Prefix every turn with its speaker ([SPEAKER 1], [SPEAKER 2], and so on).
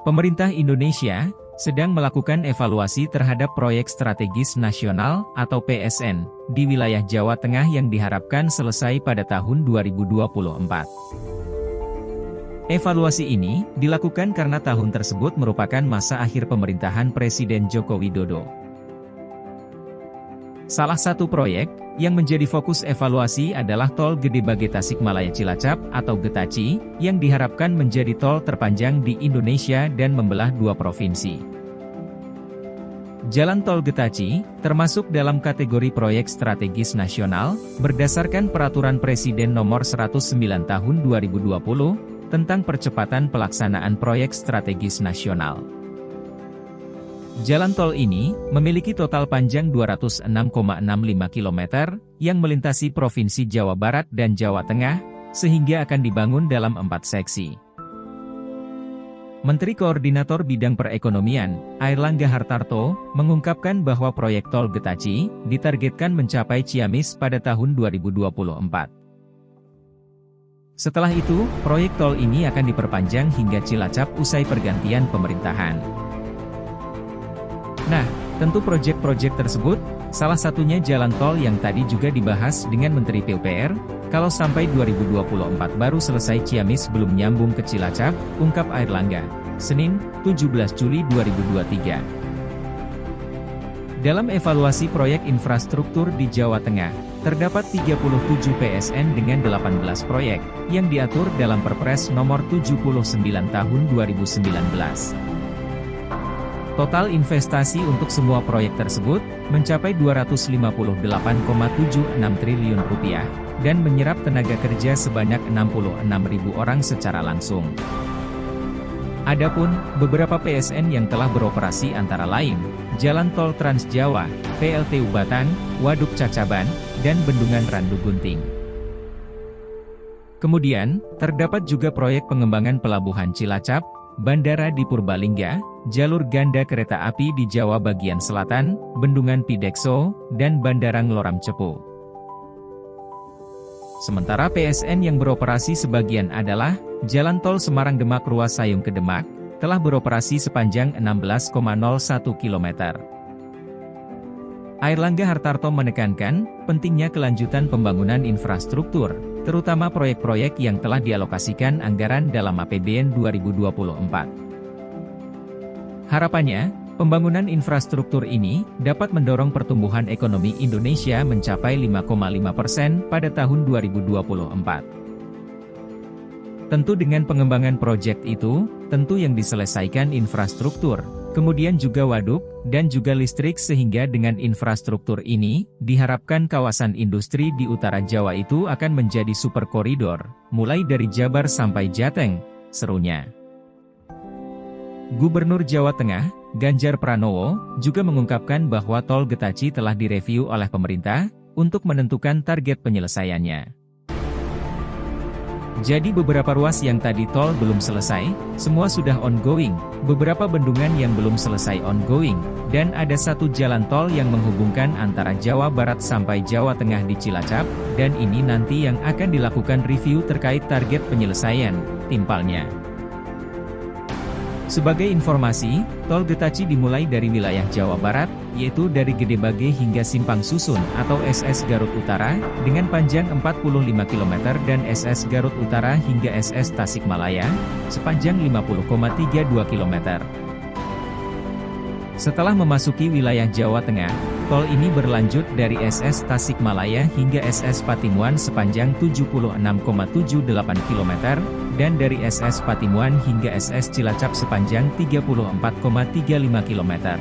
[SPEAKER 1] Pemerintah Indonesia sedang melakukan evaluasi terhadap proyek strategis nasional atau PSN di wilayah Jawa Tengah yang diharapkan selesai pada tahun 2024. Evaluasi ini dilakukan karena tahun tersebut merupakan masa akhir pemerintahan Presiden Joko Widodo. Salah satu proyek yang menjadi fokus evaluasi adalah Tol Gedebage Tasikmalaya Cilacap atau Getaci, yang diharapkan menjadi tol terpanjang di Indonesia dan membelah dua provinsi. Jalan Tol Getaci termasuk dalam kategori proyek strategis nasional berdasarkan Peraturan Presiden Nomor 109 Tahun 2020 tentang percepatan pelaksanaan proyek strategis nasional. Jalan tol ini memiliki total panjang 206,65 km yang melintasi Provinsi Jawa Barat dan Jawa Tengah, sehingga akan dibangun dalam 4 seksi. Menteri Koordinator Bidang Perekonomian, Airlangga Hartarto, mengungkapkan bahwa proyek Tol Getaci ditargetkan mencapai Ciamis pada tahun 2024. Setelah itu, proyek tol ini akan diperpanjang hingga Cilacap usai pergantian pemerintahan. Nah, tentu proyek-proyek tersebut, salah satunya jalan tol yang tadi juga dibahas dengan Menteri PUPR, kalau sampai 2024 baru selesai Ciamis belum nyambung ke Cilacap, ungkap Airlangga, Senin, 17 Juli 2023. Dalam evaluasi proyek infrastruktur di Jawa Tengah, terdapat 37 PSN dengan 18 proyek, yang diatur dalam Perpres Nomor 79 Tahun 2019. Total investasi untuk semua proyek tersebut mencapai Rp258,76 triliun dan menyerap tenaga kerja sebanyak 66.000 orang secara langsung. Adapun beberapa PSN yang telah beroperasi antara lain Jalan Tol Trans Jawa, PLTU Batang, Waduk Cacaban, dan Bendungan Randu Gunting. Kemudian, terdapat juga proyek pengembangan Pelabuhan Cilacap, Bandara di Purbalingga, jalur ganda kereta api di Jawa bagian selatan, Bendungan Pidekso, dan Bandara Ngloram Cepu. Sementara PSN yang beroperasi sebagian adalah Jalan Tol Semarang Demak ruas Sayung ke Demak, telah beroperasi sepanjang 16,01 km. Airlangga Hartarto menekankan pentingnya kelanjutan pembangunan infrastruktur, terutama proyek-proyek yang telah dialokasikan anggaran dalam APBN 2024. Harapannya, pembangunan infrastruktur ini dapat mendorong pertumbuhan ekonomi Indonesia mencapai 5,5% pada tahun 2024. Tentu dengan pengembangan proyek itu, tentu yang diselesaikan infrastruktur, kemudian juga waduk, dan juga listrik sehingga dengan infrastruktur ini, diharapkan kawasan industri di utara Jawa itu akan menjadi super koridor, mulai dari Jabar sampai Jateng, serunya. Gubernur Jawa Tengah, Ganjar Pranowo, juga mengungkapkan bahwa Tol Getaci telah direview oleh pemerintah, untuk menentukan target penyelesaiannya. Jadi beberapa ruas yang tadi tol belum selesai, semua sudah ongoing, beberapa bendungan yang belum selesai ongoing, dan ada satu jalan tol yang menghubungkan antara Jawa Barat sampai Jawa Tengah di Cilacap, dan ini nanti yang akan dilakukan review terkait target penyelesaian, timpalnya. Sebagai informasi, Tol Getaci dimulai dari wilayah Jawa Barat, yaitu dari Gedebage hingga Simpang Susun atau SS Garut Utara, dengan panjang 45 km dan SS Garut Utara hingga SS Tasikmalaya, sepanjang 50,32 km. Setelah memasuki wilayah Jawa Tengah, tol ini berlanjut dari SS Tasikmalaya hingga SS Patimuan sepanjang 76,78 km, dan dari SS Patimuan hingga SS Cilacap sepanjang 34,35 km.